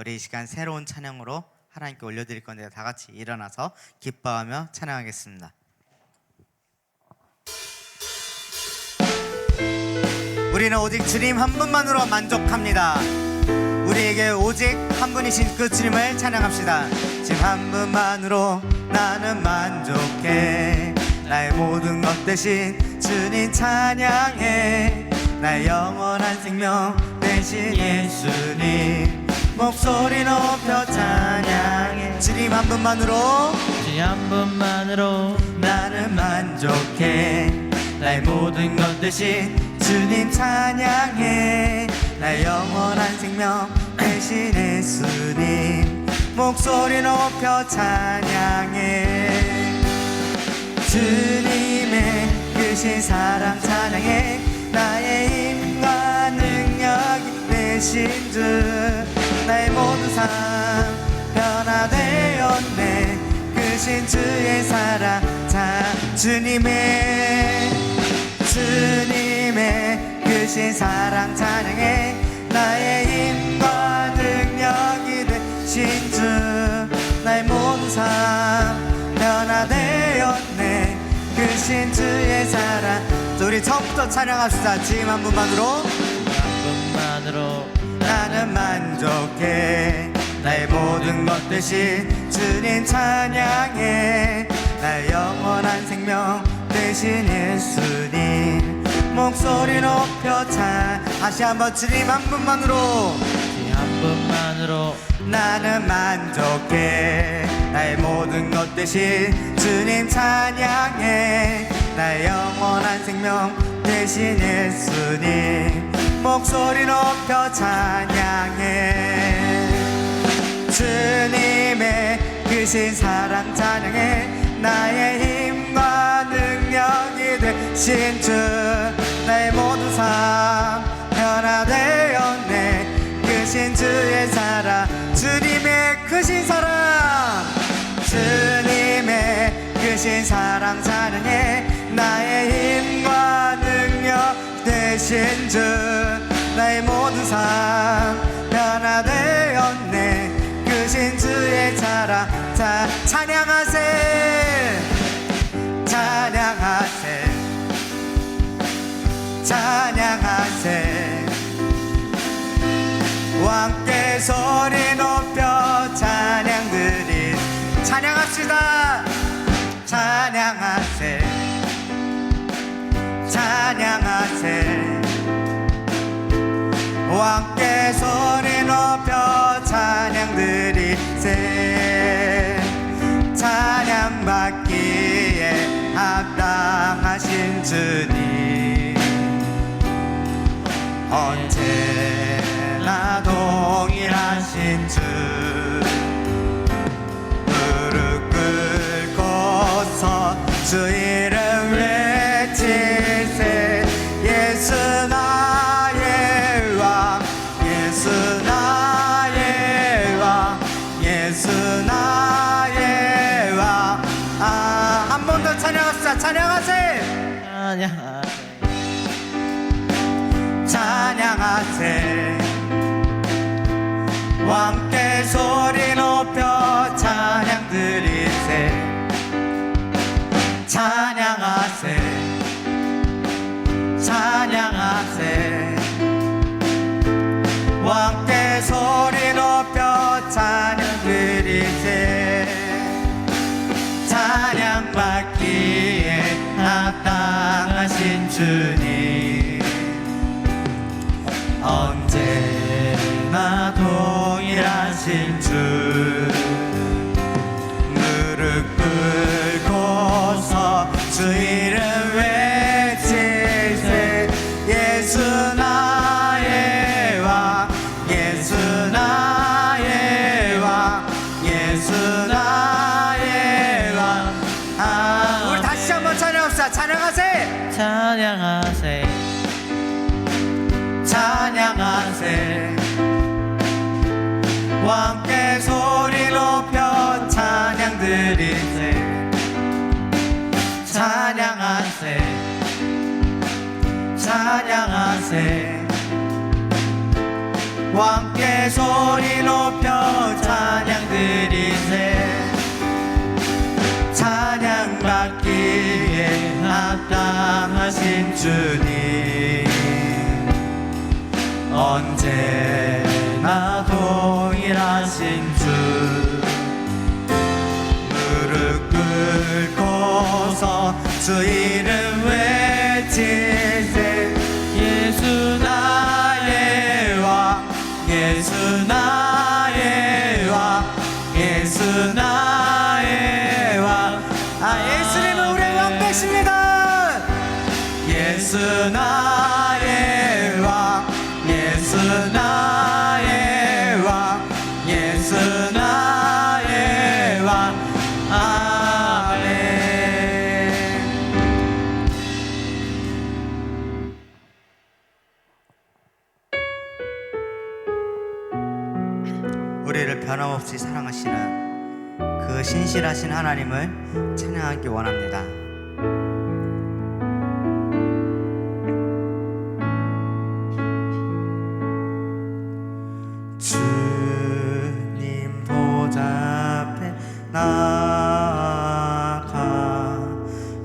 우리 이 시간 새로운 찬양으로 하나님께 올려드릴 건데 다 같이 일어나서 기뻐하며 찬양하겠습니다. 우리는 오직 주님 한 분만으로 만족합니다. 우리에게 오직 한 분이신 그 주님을 찬양합시다. 주님 한 분만으로 나는 만족해. 나의 모든 것 대신 주님 찬양해. 나의 영원한 생명 대신 예수님 목소리 높여 찬양해. 주님 한 분만으로 주님 한 분만으로 나는 만족해. 나의 모든 것 대신 주님 찬양해. 나의 영원한 생명 대신 예수님 목소리 높여 찬양해. 주님의 크신 사랑 찬양해. 나의 힘과 능력이 되신 주 나의 모든 삶 변화되었네. 크신 주의 사랑 주님의 크신 사랑 찬양해. 나의 힘과 능력이 되신 주 나의 모든 삶 변화되었네. 크신 주의 사랑. 우리 처음부터 찬양합시다. 주님 한 분만으로 나는 만족해. 나의 모든 것 대신 주님 찬양해. 나의 영원한 생명 대신 예수님 목소리 높여 다시 한번 주님 한 분만으로 주님 한 분만으로 나는 만족해. 나의 모든 것 대신 주님 찬양해. 나의 영원한 생명 대신 예수님 목소리 높여 찬양해. 주님의 크신 사랑 찬양해. 나의 힘과 능력이 되신 주 나의 모든 삶 변화되었네. 크신 주의 사랑. 주님의 크신 사랑. 주님의 크신 사랑 찬양해. 나의 힘과 능력 되신 주 나의 모든 삶 변화되었네. 크신 주의 사랑 찬양하세. 찬양하세. 찬양하세. 왕께 소리 높여 찬양드리 찬양합시다. 찬양하세. 찬양하세. 왕께 소리 높여 찬양드리세. 찬양받기에 합당하신 주님 언제나 동일하신 주 무릎 꿇고서 주 이름 외치세. 예수 나의 왕. 예수 나의 왕. 예수 나의 왕. 한 번 더 찬양합시다. 찬양하세. 찬양하세. 왕께 소리 높여 찬양 드리세. 찬양하세. 찬양하세. 왕께 소리 높여 찬양 드리세. 찬양받기에 합당하신 주님 언제나 동일하신 주 무릎 꿇고서 주 이름 외치세. 예수 나의 왕. 예수 나의 왕. 예수 나의 왕. 우리 다시 한번 찬양합시다. 찬양하세. 찬양하세. 찬양하세. 왕께 소리 높여 찬양 드리세. 찬양하세. 찬양하세. 함께 소리 높여 찬양 드리세. 찬양받기에 합당하신 주님, 언제나 동일하신 주, 무릎 꿇고서 주 이름 외치세. 예수 나의 왕, 예수 나의 왕, 예수 나의 왕. 예수님은 우리의 왕 되십니다. 예수 나의 왕, 예수 나의 왕, 예수 나의 왕. 아멘. 우리를 변함없이 사랑하시는 그 신실하신 하나님을 찬양하기 원합니다. 주님 보좌 앞에 나아가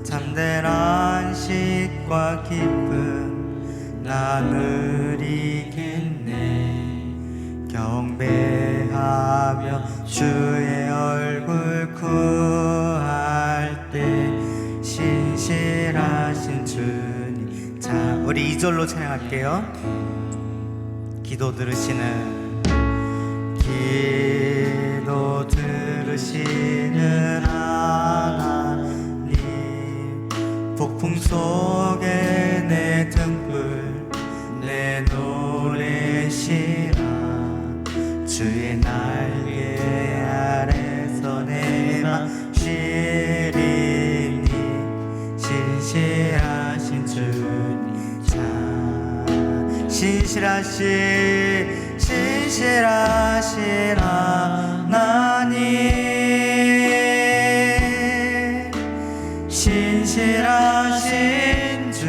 참된 안식과 기쁨 나 누리겠네. 경배하며 주의 얼굴 구할 때 신실하신 주님. 자, 우리 2절로 찬양할게요. 기도 들으시는 하나님, 폭풍 속에 내 등불 내 노래시라. 주의 날개 아래서 내 맘 쉬리니 신실하신 주님. 자, 신실하신 하나님, 신실하신 주,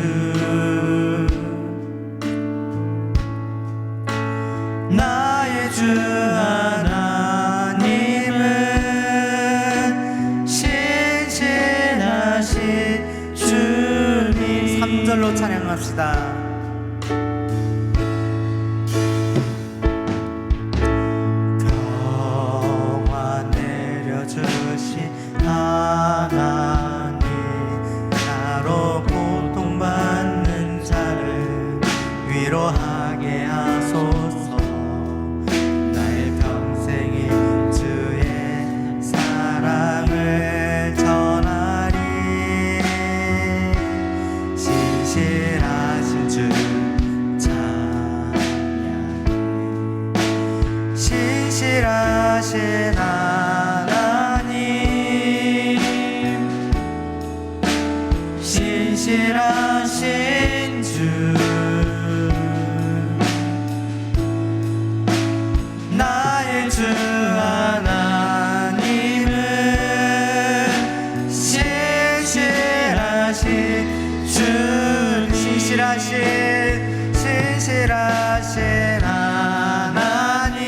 나의 주 하나님은 신실하신 주님. 3절로 찬양합시다. 하나님, 나로 고통받는 자를 위로하게 하소서. 나의 평생이 주의 사랑을 전하리. 신실하신 주 찬양. 신실하신 신실하신 주, 나의 주 하나님은 신실하신 주. 신실하신 하나님,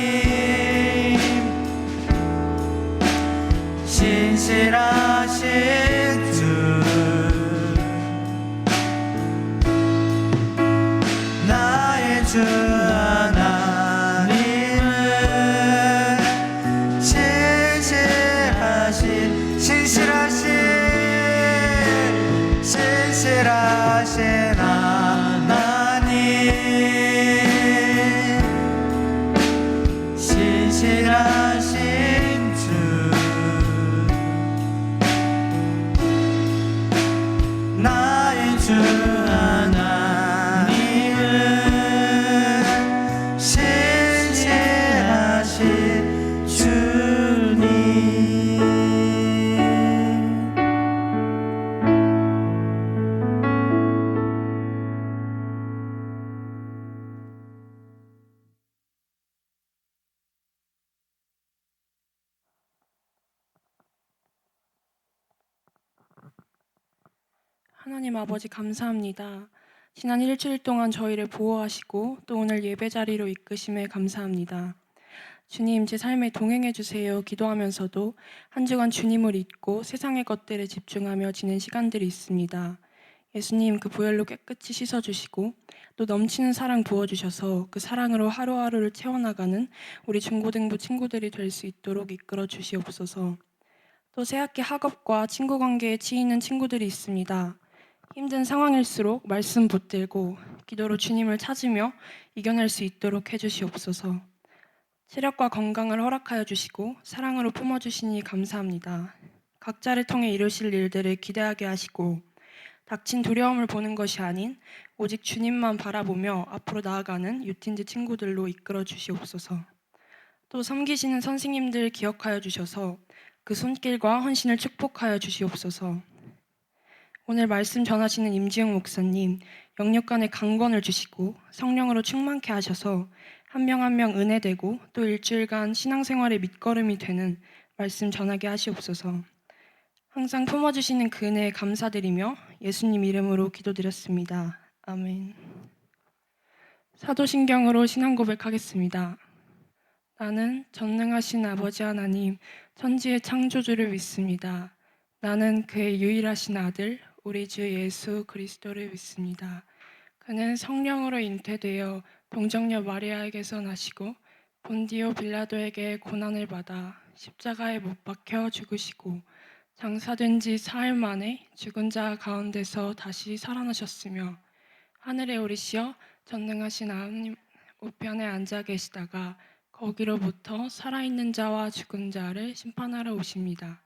신실하신 주, 주 하나님은 신실하신 하나님, 신실하신 주, 나의 주 하나님은 신실하신 주님. 하나님 아버지 감사합니다. 지난 일주일 동안 저희를 보호하시고 또 오늘 예배 자리로 이끄심에 감사합니다. 주님, 제 삶에 동행해 주세요 기도하면서도 한 주간 주님을 잊고 세상의 것들에 집중하며 지낸 시간들이 있습니다. 예수님, 그 보혈로 깨끗이 씻어주시고 또 넘치는 사랑 부어주셔서 그 사랑으로 하루하루를 채워나가는 우리 중고등부 친구들이 될 수 있도록 이끌어 주시옵소서. 또 새학기 학업과 친구 관계에 치이는 친구들이 있습니다. 힘든 상황일수록 말씀 붙들고 기도로 주님을 찾으며 이겨낼 수 있도록 해주시옵소서. 체력과 건강을 허락하여 주시고 사랑으로 품어주시니 감사합니다. 각자를 통해 이루실 일들을 기대하게 하시고 닥친 두려움을 보는 것이 아닌 오직 주님만 바라보며 앞으로 나아가는 유틴즈 친구들로 이끌어 주시옵소서. 또 섬기시는 선생님들 기억하여 주셔서 그 손길과 헌신을 축복하여 주시옵소서. 오늘 말씀 전하시는 임지영 목사님, 영육간에 강권을 주시고 성령으로 충만케 하셔서 한 명 한 명 은혜되고 또 일주일간 신앙생활의 밑거름이 되는 말씀 전하게 하시옵소서. 항상 품어주시는 그 은혜에 감사드리며 예수님 이름으로 기도드렸습니다. 아멘. 사도신경으로 신앙 고백하겠습니다. 나는 전능하신 아버지 하나님, 천지의 창조주를 믿습니다. 나는 그의 유일하신 아들, 우리 주 예수 그리스도를 믿습니다. 그는 성령으로 잉태되어 동정녀 마리아에게서 나시고 본디오 빌라도에게 고난을 받아 십자가에 못 박혀 죽으시고 장사된 지 사흘 만에 죽은 자 가운데서 다시 살아나셨으며 하늘에 오르시어 전능하신 하나님 우편에 앉아 계시다가 거기로부터 살아있는 자와 죽은 자를 심판하러 오십니다.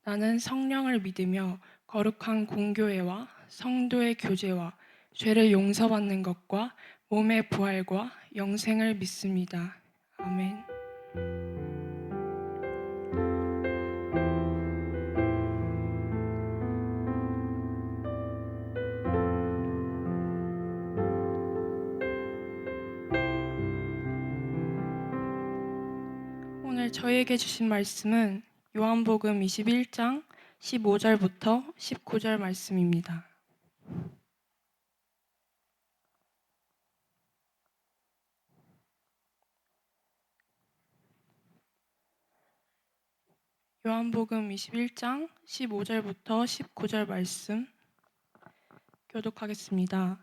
나는 성령을 믿으며 거룩한 공교회와 성도의 교제와 죄를 용서받는 것과 몸의 부활과 영생을 믿습니다. 아멘. 오늘 저희에게 주신 말씀은 요한복음 21장 15절부터 19절 말씀입니다. 요한복음 21장 15절부터 19절 말씀 교독하겠습니다.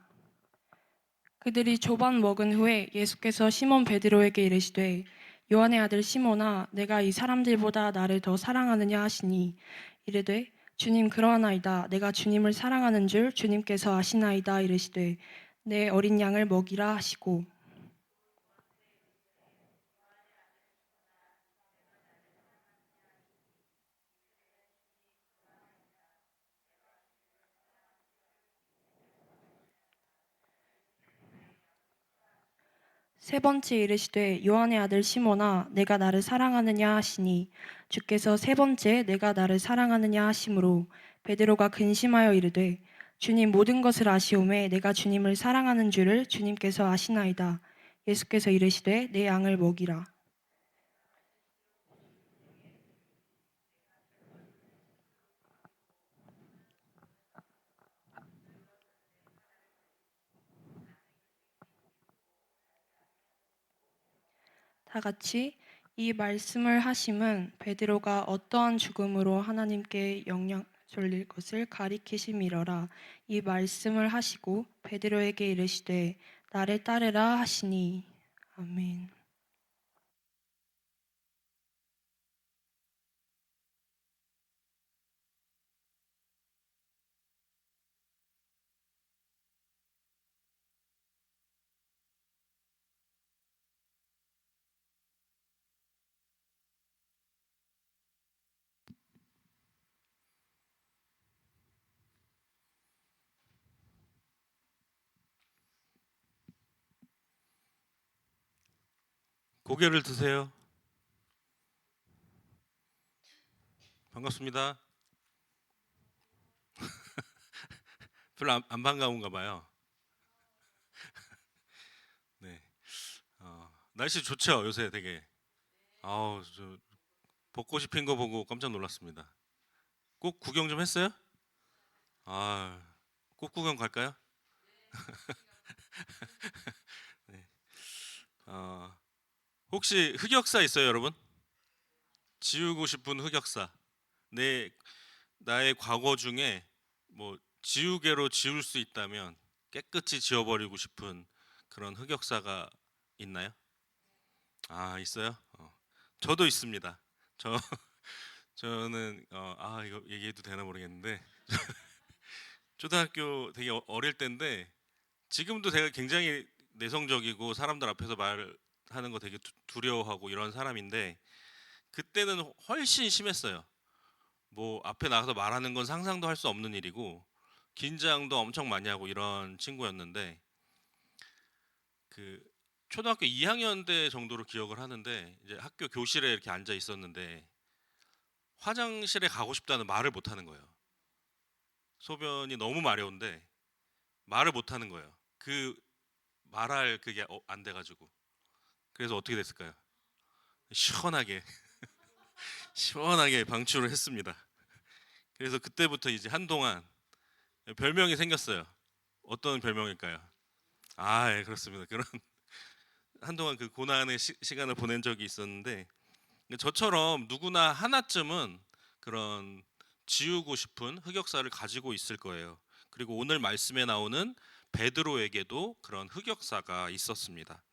그들이 조반 먹은 후에 예수께서 시몬 베드로에게 이르시되 요한의 아들 시몬아 내가 이 사람들보다 나를 더 사랑하느냐 하시니 이르되 주님 그러하나이다. 내가 주님을 사랑하는 줄 주님께서 아시나이다. 이르시되 내 어린 양을 먹이라 하시고 세 번째 이르시되 요한의 아들 시몬아 내가 나를 사랑하느냐 하시니 주께서 세 번째 내가 나를 사랑하느냐 하심으로 베드로가 근심하여 이르되 주님 모든 것을 아시오매 내가 주님을 사랑하는 줄을 주님께서 아시나이다. 예수께서 이르시되 내 양을 먹이라. 다 같이 이 말씀을 하심은 베드로가 어떠한 죽음으로 하나님께 영광 돌릴 것을 가리키심이러라. 이 말씀을 하시고 베드로에게 이르시되 나를 따르라 하시니 아멘. 고개를 드세요. 반갑습니다. 별로 안 반가운가 봐요. 네. 날씨 좋죠? 요새 되게. 아우, 저 벚꽃이 핀 거 보고 깜짝 놀랐습니다. 꽃 구경 좀 했어요? 아, 꽃 구경 갈까요? 네. 혹시 흑역사 있어요, 여러분? 지우고 싶은 흑역사. 나의 과거 중에 뭐 지우개로 지울 수 있다면 깨끗이 지워버리고 싶은 그런 흑역사가 있나요? 아, 있어요? 저도 있습니다. 저 저는 이거 얘기해도 되나 모르겠는데 초등학교 되게 어릴 때인데 지금도 제가 굉장히 내성적이고 사람들 앞에서 말하는 거 되게 두려워하고 이런 사람인데 그때는 훨씬 심했어요. 뭐 앞에 나가서 말하는 건 상상도 할 수 없는 일이고 긴장도 엄청 많이 하고 이런 친구였는데 그 초등학교 2학년 때 정도로 기억을 하는데 이제 학교 교실에 이렇게 앉아 있었는데 화장실에 가고 싶다는 말을 못 하는 거예요. 소변이 너무 마려운데 말을 못 하는 거예요. 그 말할 그게 안 돼가지고 그래서 어떻게 됐을까요? 시원하게 시원하게 방출을 했습니다. 그래서 그때부터 이제 한동안 별명이 생겼어요. 어떤 별명일까요? 예, 그렇습니다. 그런 한동안 그 고난의 시간을 보낸 적이 있었는데 저처럼 누구나 하나쯤은 그런 지우고 싶은 흑역사를 가지고 있을 거예요. 그리고 오늘 말씀에 나오는 베드로에게도 그런 흑역사가 있었습니다.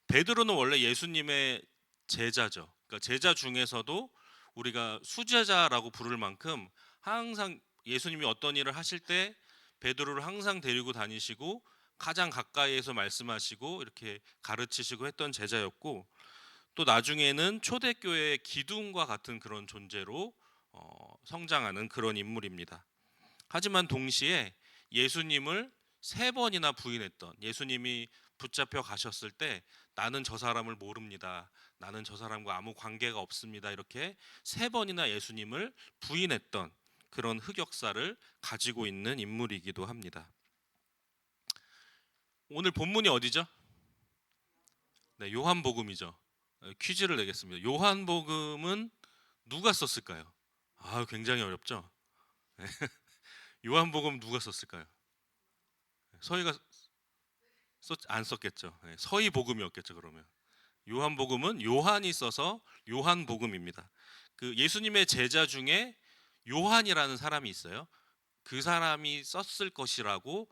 베드로는 원래 예수님의 제자죠. 그러니까 제자 중에서도 우리가 수제자라고 부를 만큼 항상 예수님이 어떤 일을 하실 때 베드로를 항상 데리고 다니시고 가장 가까이에서 말씀하시고 이렇게 가르치시고 했던 제자였고 또 나중에는 초대교회의 기둥과 같은 그런 존재로 성장하는 그런 인물입니다. 하지만 동시에 예수님을 3번이나 부인했던 예수님이 붙잡혀 가셨을 때 나는 저 사람을 모릅니다. 나는 저 사람과 아무 관계가 없습니다. 이렇게 3번이나 예수님을 부인했던 그런 흑역사를 가지고 있는 인물이기도 합니다. 오늘 본문이 어디죠? 네, 요한복음이죠. 퀴즈를 내겠습니다. 요한복음은 누가 썼을까요? 굉장히 어렵죠? 네. 요한복음 누가 썼을까요? 서희가 안 썼겠죠. 네, 서희복음이었겠죠. 그러면 요한복음은 요한이 써서 요한복음입니다. 그 예수님의 제자 중에 요한이라는 사람이 있어요. 그 사람이 썼을 것이라고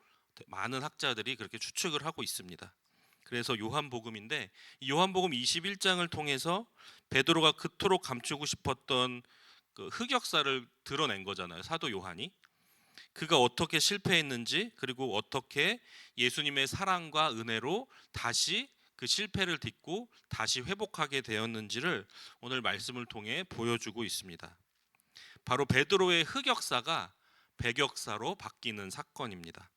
많은 학자들이 그렇게 추측을 하고 있습니다. 그래서 요한복음인데 이 요한복음 21장을 통해서 베드로가 그토록 감추고 싶었던 그 흑역사를 드러낸 거잖아요. 사도 요한이. 그가 어떻게 실패했는지 그리고 어떻게 예수님의 사랑과 은혜로 다시 그 실패를 딛고 다시 회복하게 되었는지를 오늘 말씀을 통해 보여주고 있습니다. 바로 베드로의 흑역사가 백역사로 바뀌는 사건입니다.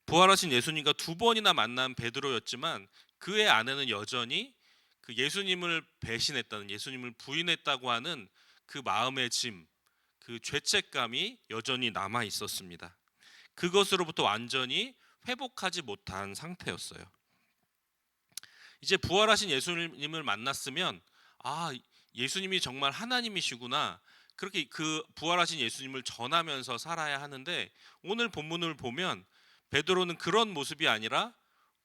부활하신 예수님과 2번이나 만난 베드로였지만 그의 안에는 여전히 그 예수님을 배신했다는 예수님을 부인했다고 하는 그 마음의 짐, 그 죄책감이 여전히 남아 있었습니다. 그것으로부터 완전히 회복하지 못한 상태였어요. 이제 부활하신 예수님을 만났으면 예수님이 정말 하나님이시구나. 그렇게 그 부활하신 예수님을 전하면서 살아야 하는데 오늘 본문을 보면 베드로는 그런 모습이 아니라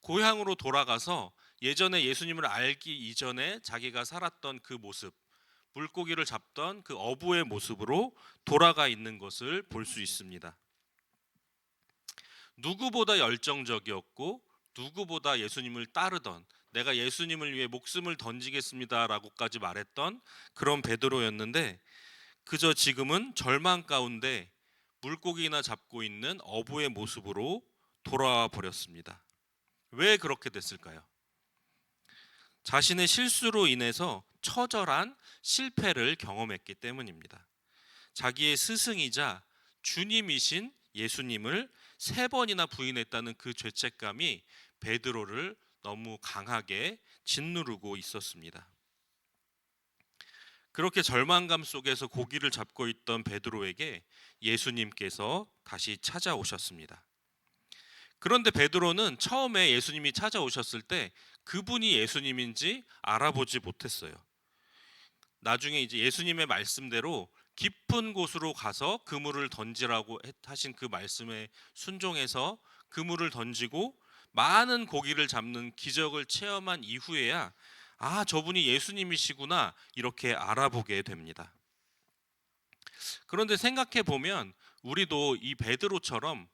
고향으로 돌아가서 예전에 예수님을 알기 이전에 자기가 살았던 그 모습, 물고기를 잡던 그 어부의 모습으로 돌아가 있는 것을 볼 수 있습니다. 누구보다 열정적이었고 누구보다 예수님을 따르던 내가 예수님을 위해 목숨을 던지겠습니다라고까지 말했던 그런 베드로였는데 그저 지금은 절망 가운데 물고기나 잡고 있는 어부의 모습으로 돌아와 버렸습니다. 왜 그렇게 됐을까요? 자신의 실수로 인해서 처절한 실패를 경험했기 때문입니다. 자기의 스승이자 주님이신 예수님을 3번이나 부인했다는 그 죄책감이 베드로를 너무 강하게 짓누르고 있었습니다. 그렇게 절망감 속에서 고기를 잡고 있던 베드로에게 예수님께서 다시 찾아오셨습니다. 그런데 베드로는 처음에 예수님이 찾아오셨을 때 그분이 예수님인지 알아보지 못했어요. 나중에 이제 예수님의 말씀대로 깊은 곳으로 가서 그물을 던지라고 하신 그 말씀에 순종해서 그물을 던지고 많은 고기를 잡는 기적을 체험한 이후에야 아, 저분이 예수님이시구나 이렇게 알아보게 됩니다. 그런데 생각해 보면 우리도 이 베드로처럼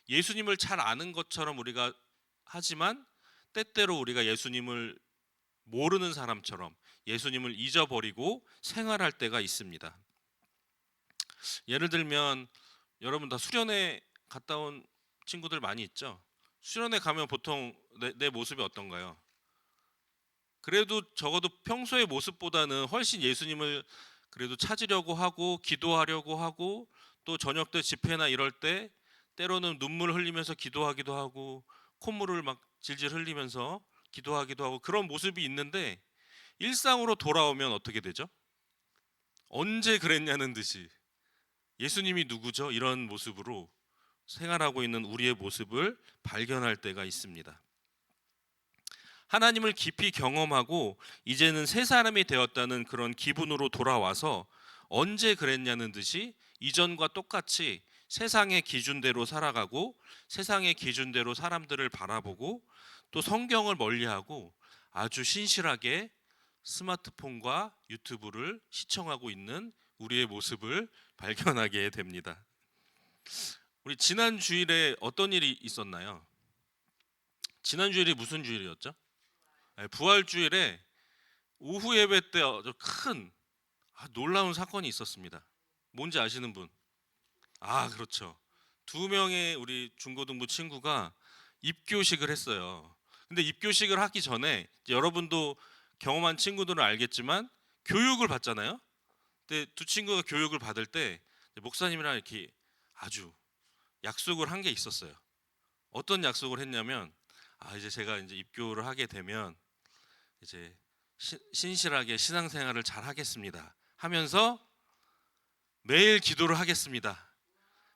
예수님을 잘 아는 것처럼 우리가 하지만 때때로 우리가 예수님을 모르는 사람처럼 예수님을 잊어버리고 생활할 때가 있습니다. 예를 들면 여러분 다 수련회 갔다 온 친구들 많이 있죠? 수련회 가면 보통 내 모습이 어떤가요? 그래도 적어도 평소의 모습보다는 훨씬 예수님을 그래도 찾으려고 하고 기도하려고 하고 또 저녁 때 집회나 이럴 때 때로는 눈물 흘리면서 기도하기도 하고 콧물을 막 질질 흘리면서 기도하기도 하고 그런 모습이 있는데 일상으로 돌아오면 어떻게 되죠? 언제 그랬냐는 듯이 예수님이 누구죠? 이런 모습으로 생활하고 있는 우리의 모습을 발견할 때가 있습니다. 하나님을 깊이 경험하고 이제는 새 사람이 되었다는 그런 기분으로 돌아와서 언제 그랬냐는 듯이 이전과 똑같이 세상의 기준대로 살아가고 세상의 기준대로 사람들을 바라보고 또 성경을 멀리하고 아주 신실하게 스마트폰과 유튜브를 시청하고 있는 우리의 모습을 발견하게 됩니다. 우리 지난 주일에 어떤 일이 있었나요? 지난 주일이 무슨 주일이었죠? 부활 주일에 오후 예배 때 아주 큰 놀라운 사건이 있었습니다. 뭔지 아시는 분? 그렇죠. 2명의 우리 중고등부 친구가 입교식을 했어요. 근데 입교식을 하기 전에 여러분도 경험한 친구들은 알겠지만 교육을 받잖아요. 근데 두 친구가 교육을 받을 때 목사님이랑 이렇게 아주 약속을 한 게 있었어요. 어떤 약속을 했냐면 이제 제가 이제 입교를 하게 되면 이제 신실하게 신앙생활을 잘 하겠습니다 하면서 매일 기도를 하겠습니다.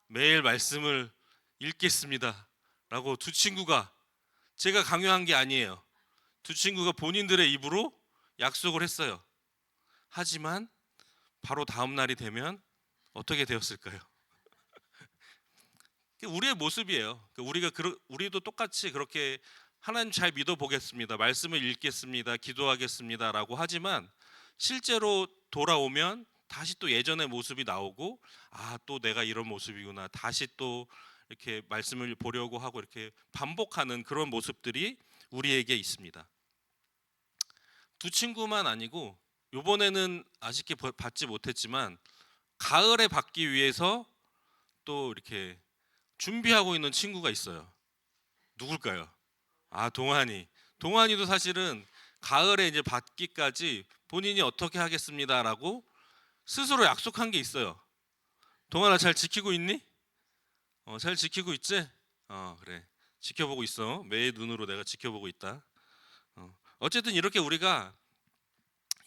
매일 말씀을 읽겠습니다 라고 두 친구가, 제가 강요한 게 아니에요. 두 친구가 본인들의 입으로 약속을 했어요. 하지만 바로 다음 날이 되면 어떻게 되었을까요? 우리의 모습이에요. 우리도 똑같이 그렇게 하나님 잘 믿어보겠습니다, 말씀을 읽겠습니다, 기도하겠습니다 라고 하지만 실제로 돌아오면 다시 또 예전의 모습이 나오고 또 내가 이런 모습이구나, 다시 또 이렇게 말씀을 보려고 하고 이렇게 반복하는 그런 모습들이 우리에게 있습니다. 두 친구만 아니고 이번에는 아쉽게 받지 못했지만 가을에 받기 위해서 또 이렇게 준비하고 있는 친구가 있어요. 누굴까요? 동환이도 사실은 가을에 이제 받기까지 본인이 어떻게 하겠습니다라고 스스로 약속한 게 있어요. 동환아, 잘 지키고 있니? 잘 지키고 있지? 그래, 지켜보고 있어. 매의 눈으로 내가 지켜보고 있다. 어쨌든 이렇게 우리가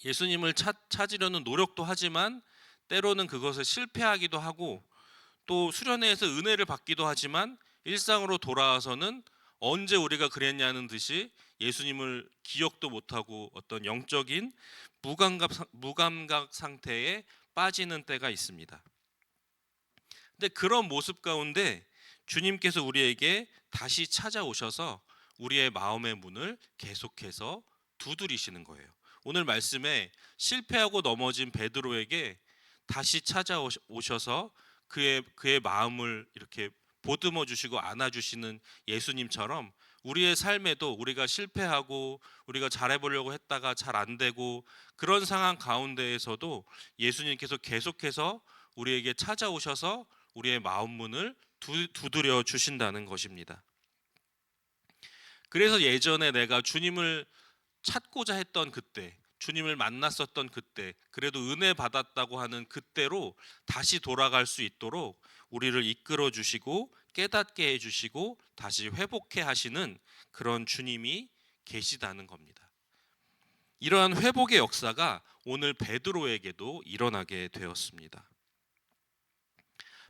예수님을 찾으려는 노력도 하지만 때로는 그것을 실패하기도 하고 또 수련회에서 은혜를 받기도 하지만 일상으로 돌아와서는 언제 우리가 그랬냐는 듯이 예수님을 기억도 못하고 어떤 영적인 무감각 상태에 빠지는 때가 있습니다. 근데 그런 모습 가운데 주님께서 우리에게 다시 찾아오셔서 우리의 마음의 문을 계속해서 두드리시는 거예요. 오늘 말씀에 실패하고 넘어진 베드로에게 다시 찾아오셔서 그의 마음을 이렇게 보듬어 주시고 안아 주시는 예수님처럼 우리의 삶에도 우리가 실패하고 우리가 잘해보려고 했다가 잘 안 되고 그런 상황 가운데에서도 예수님께서 계속해서 우리에게 찾아오셔서 우리의 마음 문을 두드려 주신다는 것입니다. 그래서 예전에 내가 주님을 찾고자 했던 그때, 주님을 만났었던 그때, 그래도 은혜 받았다고 하는 그때로 다시 돌아갈 수 있도록 우리를 이끌어 주시고 깨닫게 해주시고 다시 회복해 하시는 그런 주님이 계시다는 겁니다. 이러한 회복의 역사가 오늘 베드로에게도 일어나게 되었습니다.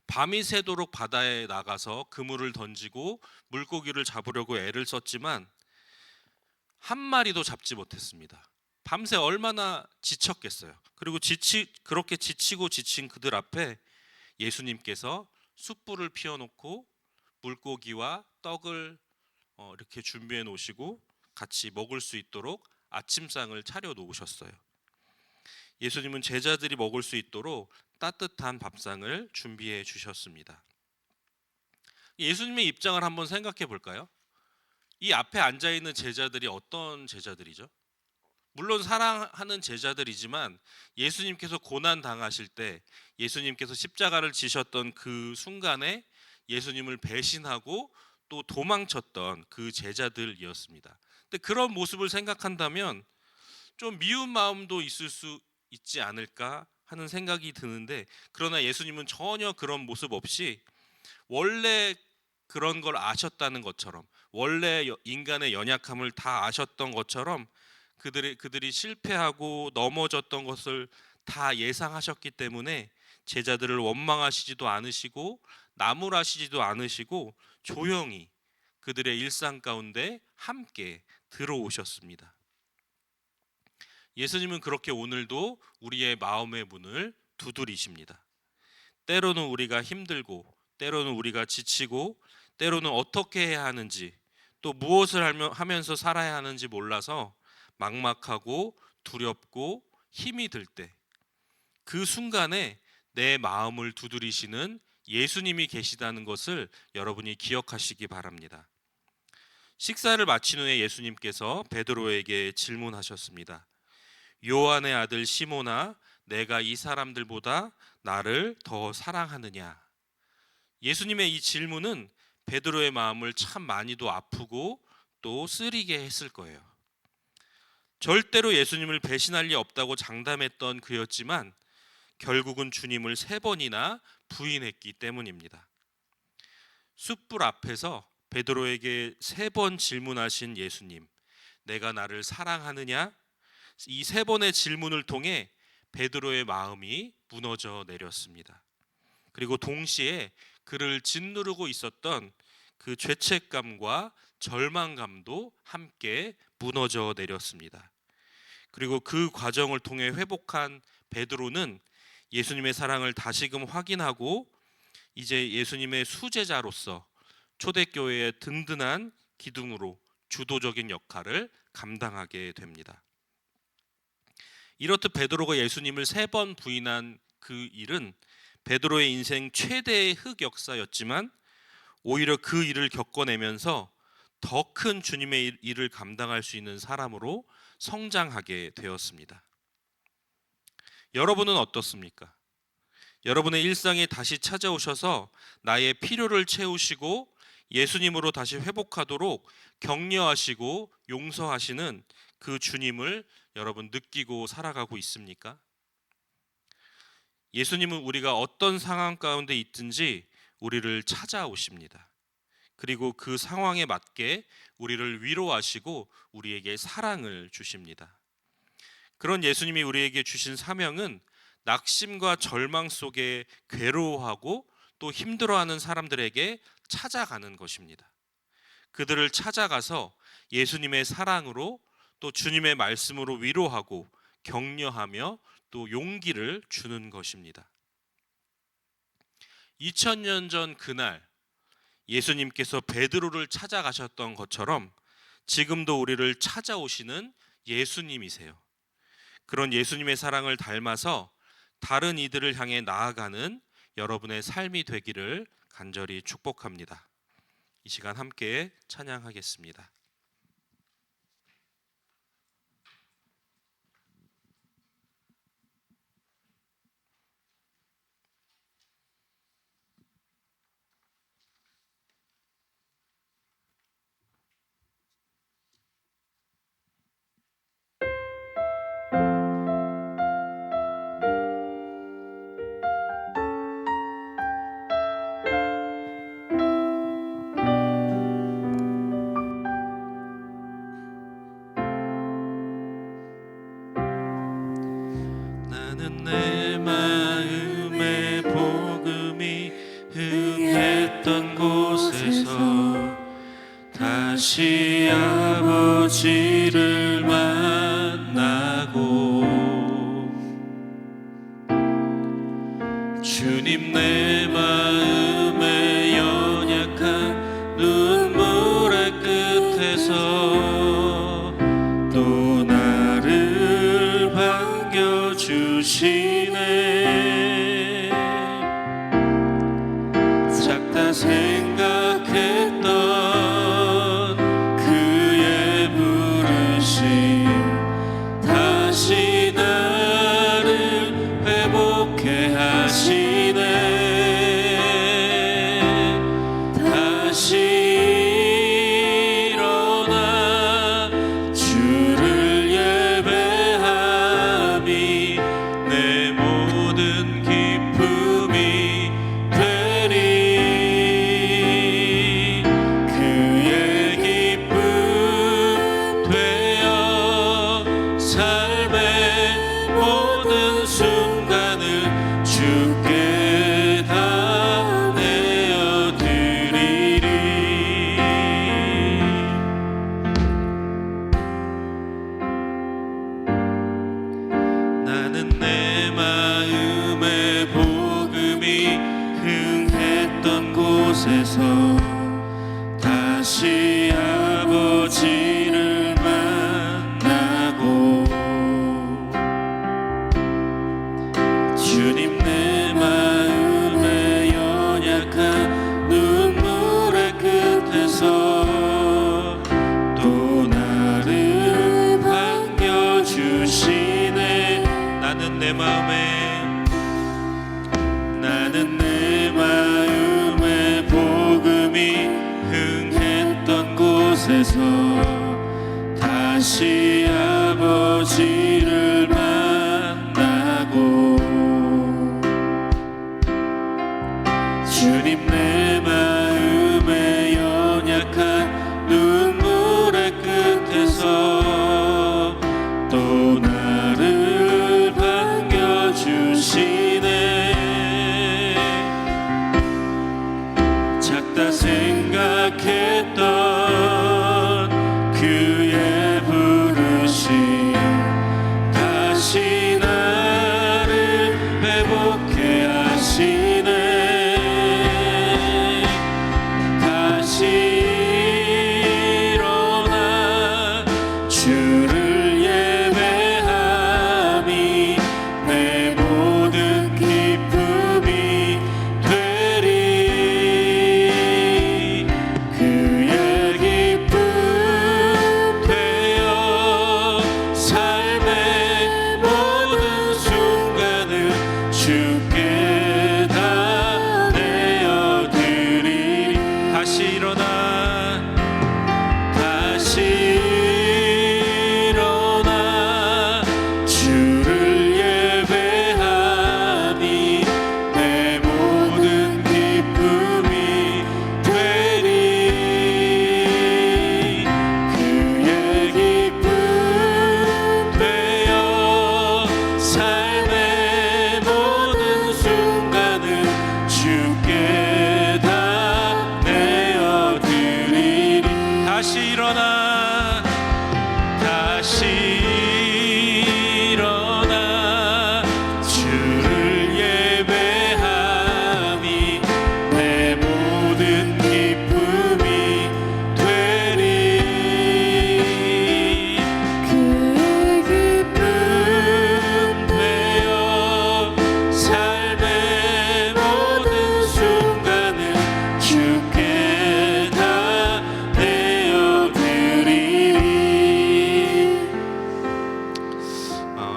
밤이 새도록 바다에 나가서 그물을 던지고 물고기를 잡으려고 애를 썼지만 한 마리도 잡지 못했습니다. 밤새 얼마나 지쳤겠어요. 그리고 그렇게 지치고 지친 그들 앞에 예수님께서 숯불을 피워놓고 물고기와 떡을 이렇게 준비해 놓으시고 같이 먹을 수 있도록 아침상을 차려 놓으셨어요. 예수님은 제자들이 먹을 수 있도록 따뜻한 밥상을 준비해 주셨습니다. 예수님의 입장을 한번 생각해 볼까요? 이 앞에 앉아 있는 제자들이 어떤 제자들이죠? 물론 사랑하는 제자들이지만 예수님께서 고난 당하실 때, 예수님께서 십자가를 지셨던 그 순간에 예수님을 배신하고 또 도망쳤던 그 제자들이었습니다. 근데 그런 모습을 생각한다면 좀 미운 마음도 있을 수 있지 않을까 하는 생각이 드는데, 그러나 예수님은 전혀 그런 모습 없이 원래 그런 걸 아셨다는 것처럼, 원래 인간의 연약함을 다 아셨던 것처럼 그들이 실패하고 넘어졌던 것을 다 예상하셨기 때문에 제자들을 원망하시지도 않으시고 나무라시지도 않으시고 조용히 그들의 일상 가운데 함께 들어오셨습니다. 예수님은 그렇게 오늘도 우리의 마음의 문을 두드리십니다. 때로는 우리가 힘들고, 때로는 우리가 지치고, 때로는 어떻게 해야 하는지, 또 무엇을 하면서 살아야 하는지 몰라서 막막하고 두렵고 힘이 들 때, 그 순간에 내 마음을 두드리시는 예수님이 계시다는 것을 여러분이 기억하시기 바랍니다. 식사를 마친 후에 예수님께서 베드로에게 질문하셨습니다. 요한의 아들 시몬아, 내가 이 사람들보다 나를 더 사랑하느냐? 예수님의 이 질문은 베드로의 마음을 참 많이도 아프고 또 쓰리게 했을 거예요. 절대로 예수님을 배신할 리 없다고 장담했던 그였지만 결국은 주님을 3번이나 부인했기 때문입니다. 숯불 앞에서 베드로에게 3번 질문하신 예수님, 내가 나를 사랑하느냐? 이 3번의 질문을 통해 베드로의 마음이 무너져 내렸습니다. 그리고 동시에 그를 짓누르고 있었던 그 죄책감과 절망감도 함께 무너져 내렸습니다. 그리고 그 과정을 통해 회복한 베드로는 예수님의 사랑을 다시금 확인하고 이제 예수님의 수제자로서 초대교회의 든든한 기둥으로 주도적인 역할을 감당하게 됩니다. 이렇듯 베드로가 예수님을 3번 부인한 그 일은 베드로의 인생 최대의 흑역사였지만 오히려 그 일을 겪어내면서 더 큰 주님의 일을 감당할 수 있는 사람으로 성장하게 되었습니다. 여러분은 어떻습니까? 여러분의 일상에 다시 찾아오셔서 나의 필요를 채우시고 예수님으로 다시 회복하도록 격려하시고 용서하시는 그 주님을 여러분 느끼고 살아가고 있습니까? 예수님은 우리가 어떤 상황 가운데 있든지 우리를 찾아오십니다. 그리고 그 상황에 맞게 우리를 위로하시고 우리에게 사랑을 주십니다. 그런 예수님이 우리에게 주신 사명은 낙심과 절망 속에 괴로워하고 또 힘들어하는 사람들에게 찾아가는 것입니다. 그들을 찾아가서 예수님의 사랑으로 또 주님의 말씀으로 위로하고 격려하며 또 용기를 주는 것입니다. 2000년 전 그날 예수님께서 베드로를 찾아가셨던 것처럼 지금도 우리를 찾아오시는 예수님이세요. 그런 예수님의 사랑을 닮아서 다른 이들을 향해 나아가는 여러분의 삶이 되기를 간절히 축복합니다. 이 시간 함께 찬양하겠습니다. 나는 내 마음의 복음이 흥했던 곳에서 다시 아버지를 만나 주님 내 마음의 연약한 눈물의 끝에서 또 나를 반겨주시네. 작다 생각했던 그의 부르심 다시 나를 회복해 하시네. 다시 일어나 주를 예배함이 내 모든 기쁨이 되리. 그의 기쁨 되어 삶의 모든 순간을 주께 다 내어드리리. 나는 내 마음의 복음이 흥했던 곳에서 다시 아버지를 만나고 주님 내 마음의 연약한 눈물의 끝에서 또 나를 반겨주시네. 나는 내 마음의 복음이 흥했던 곳에서 다시 아버지를 만나고 주님 내 마음의 연약한 눈물의 끝에서 또 나를 반겨주시네. 작다 생각했던 그의 부르심 다시 나를 회복해 하시네. 다시 일어나 주를 예배함이 내 모든 기쁨이 되리. 그의 기쁨 되어 삶의 모든 순간을 주께 다 내어드리리. 다시 일어나 주를 예배함이 내 모든 기쁨이 되리. 그의 기쁨 되어 삶의 모든 순간을 주께 다 내어드리리. 다시 일어나 주를 예배함이 내 모든 기쁨이 되리. 그의 기쁨 되어 삶의 모든 순간을 주께 다 내어드리리.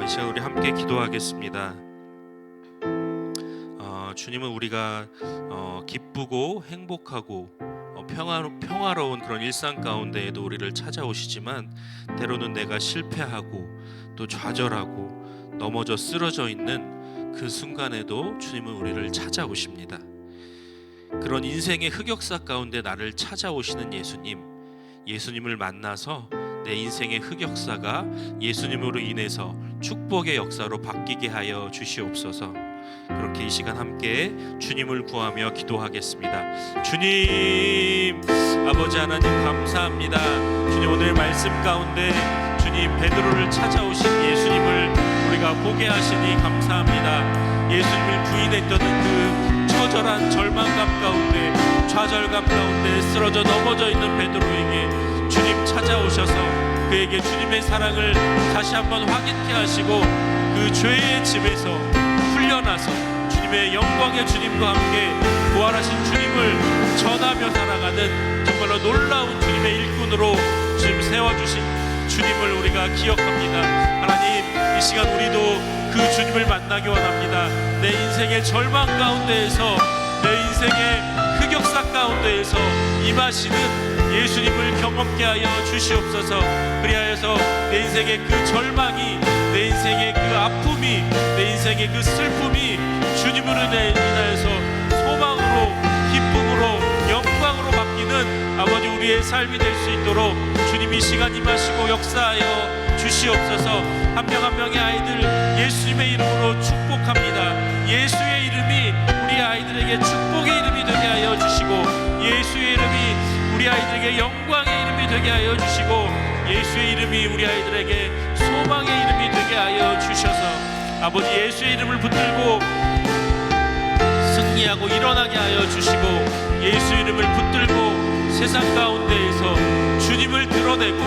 이 시간 우리 함께 기도하겠습니다. 주님은 우리가 기쁘고 행복하고 평화로운 그런 일상 가운데에도 우리를 찾아오시지만 때로는 내가 실패하고 또 좌절하고 넘어져 쓰러져 있는 그 순간에도 주님은 우리를 찾아오십니다. 그런 인생의 흑역사 가운데 나를 찾아오시는 예수님을 만나서 내 인생의 흑역사가 예수님으로 인해서 축복의 역사로 바뀌게 하여 주시옵소서. 그렇게 이 시간 함께 주님을 구하며 기도하겠습니다. 주님, 아버지 하나님 감사합니다. 주님, 오늘 말씀 가운데 주님 베드로를 찾아오신 예수님을 우리가 보게 하시니 감사합니다. 예수님을 부인했던 그 처절한 절망감 가운데, 좌절감 가운데 쓰러져 넘어져 있는 베드로에게 주님 찾아오셔서 그에게 주님의 사랑을 다시 한번 확인케 하시고 그 죄의 짐에서 풀려나서 주님의 영광의 주님과 함께 부활하신 주님을 전하며 살아가는 정말로 놀라운 주님의 일꾼으로 주님 세워주신 주님을 우리가 기억합니다. 하나님, 이 시간 우리도 그 주님을 만나기 원합니다. 내 인생의 절망 가운데에서, 내 인생의 흑역사 가운데에서 임하시는 예수님을 경험케 하여 주시옵소서. 그리하여서 내 인생의 그 절망이, 내 인생의 그 아픔이, 내 인생의 그 슬픔이 주님으로 인하여서 소망으로, 기쁨으로, 영광으로 바뀌는 아버지 우리의 삶이 될 수 있도록 주님이 시간 임하시고 역사하여 주시옵소서. 한 명 한 명의 아이들 예수님의 이름으로 축복합니다. 예수의 이름이 우리 아이들에게 축복의 이름이 되게 하여 주시고, 예수의 이름이 우리 아이들에게 영광의 이름이 되게 하여 주시고, 예수의 이름이 우리 아이들에게 소망의 이름이 되게 하여 주셔서 아버지 예수의 이름을 붙들고 승리하고 일어나게 하여 주시고, 예수 이름을 붙들고 세상 가운데에서 주님을 드러내고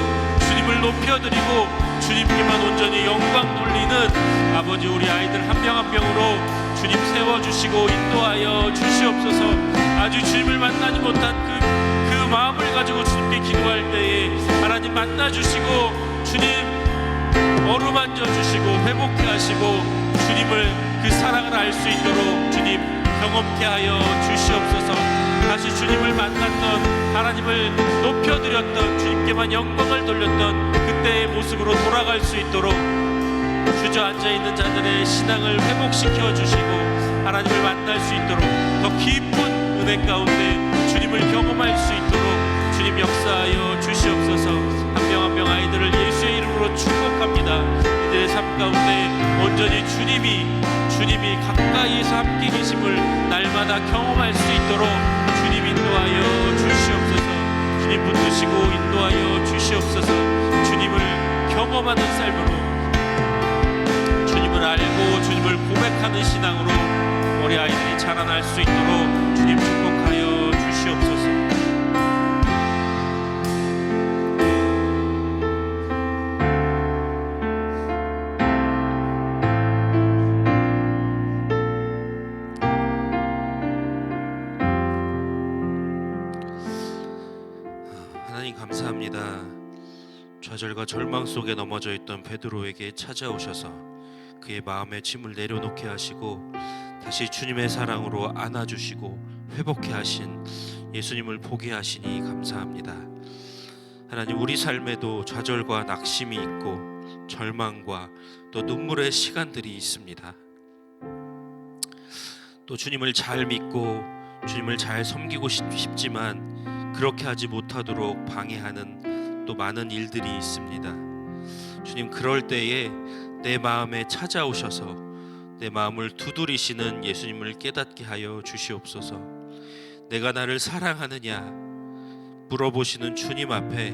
주님을 높여드리고 주님께만 온전히 영광 돌리는 아버지 우리 아이들 한 명 한 명으로 주님 세워주시고 인도하여 주시옵소서. 아주 주님을 만나지 못한 그 마음을 가지고 주님께 기도할 때에 하나님 만나주시고 주님 어루만져 주시고 회복케 하시고 주님을 그 사랑을 알 수 있도록 주님 경험케 하여 주시옵소서. 다시 주님을 만났던, 하나님을 높여드렸던, 주님께만 영광을 돌렸던 그때의 모습으로 돌아갈 수 있도록 주저앉아있는 자들의 신앙을 회복시켜 주시고 하나님을 만날 수 있도록 더 깊은 은혜 가운데 주님을 경험할 수 있도록 주님 역사하여 주시옵소서. 한 명 한 명 아이들을 예수의 이름으로 축복합니다. 이들의 삶 가운데 온전히 주님이 가까이에서 함께 계심을 날마다 경험할 수 있도록 주님 인도하여 주시옵소서. 주님 붙드시고 인도하여 주시옵소서. 주님을 경험하는 삶으로, 주님을 알고 주님을 고백하는 신앙으로 우리 아이들이 자라날 수 있도록 주님 축복하여 주시옵소서. 하나님 감사합니다. 좌절과 절망 속에 넘어져 있던 베드로에게 찾아오셔서 그의 마음의 짐을 내려놓게 하시고 다시 주님의 사랑으로 안아주시고 회복케 하신 예수님을 보게 하시니 감사합니다. 하나님, 우리 삶에도 좌절과 낙심이 있고 절망과 또 눈물의 시간들이 있습니다. 또 주님을 잘 믿고 주님을 잘 섬기고 싶지만 그렇게 하지 못하도록 방해하는 또 많은 일들이 있습니다. 주님, 그럴 때에 내 마음에 찾아오셔서 내 마음을 두드리시는 예수님을 깨닫게 하여 주시옵소서. 내가 나를 사랑하느냐 물어보시는 주님 앞에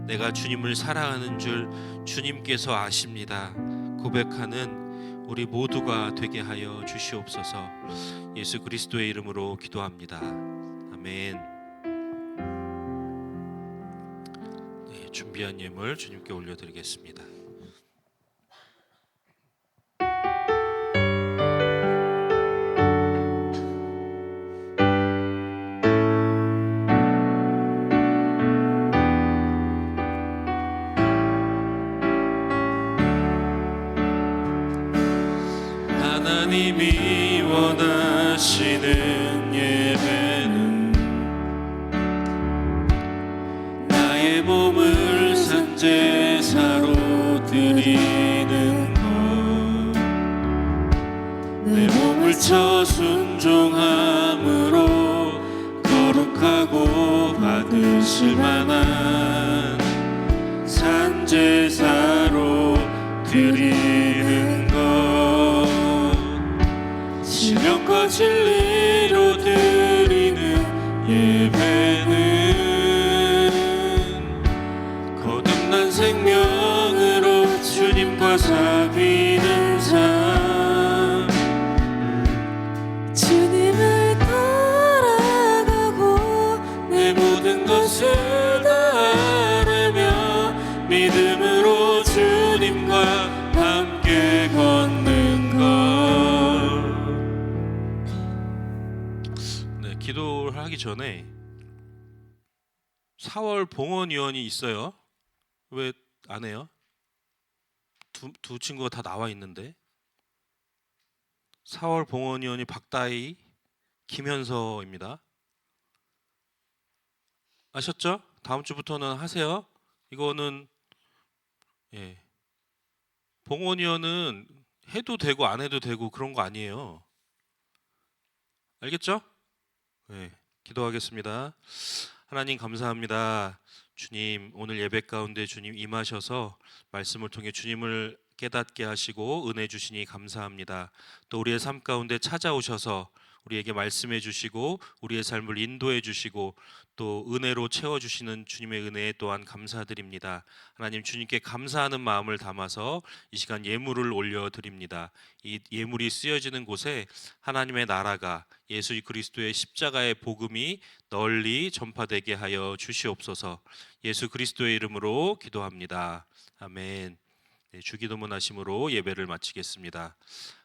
내가 주님을 사랑하는 줄 주님께서 아십니다 고백하는 우리 모두가 되게 하여 주시옵소서. 예수 그리스도의 이름으로 기도합니다. 아멘. 준비한 예물 주님께 올려드리겠습니다. 하나님이 원하시는 예배는 나의 몸을 산제사로 드리는 것, 내 몸을 쳐 순종함으로 거룩하고 받으실 만한 산제사로 드리는 것, 신령과 진리로 드리는 예배는 거듭난 생명으로 주님과 사귀는 삶, 하기 전에 4월 봉헌위원이 있어요. 왜 안 해요? 두 친구가 다 나와 있는데. 4월 봉헌위원이 박다희, 김현서입니다. 아셨죠? 다음 주부터는 하세요. 이거는 예. 봉헌위원은 해도 되고 안 해도 되고 그런 거 아니에요. 알겠죠? 네, 기도하겠습니다. 하나님 감사합니다. 주님 오늘 예배 가운데 주님 임하셔서 말씀을 통해 주님을 깨닫게 하시고 은혜 주시니 감사합니다. 또 우리의 삶 가운데 찾아오셔서 우리에게 말씀해 주시고 우리의 삶을 인도해 주시고 또 은혜로 채워 주시는 주님의 은혜에 또한 감사드립니다. 하나님 주님께 감사하는 마음을 담아서 이 시간 예물을 올려 드립니다. 이 예물이 쓰여지는 곳에 하나님의 나라가 예수 그리스도의 십자가의 복음이 널리 전파되게 하여 주시옵소서. 예수 그리스도의 이름으로 기도합니다. 아멘. 네, 주기도문 하심으로 예배를 마치겠습니다.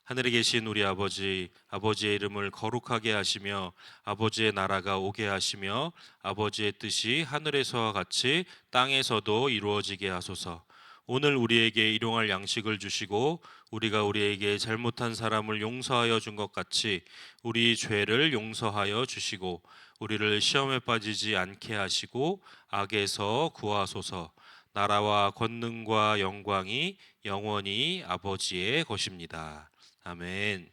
하늘에 계신 우리 아버지, 아버지의 이름을 거룩하게 하시며 아버지의 나라가 오게 하시며 아버지의 뜻이 하늘에서와 같이 땅에서도 이루어지게 하소서. 오늘 우리에게 일용할 양식을 주시고 우리가 우리에게 잘못한 사람을 용서하여 준 것 같이 우리 죄를 용서하여 주시고 우리를 시험에 빠지지 않게 하시고 악에서 구하소서. 나라와 권능과 영광이 영원히 아버지의 것입니다. 아멘.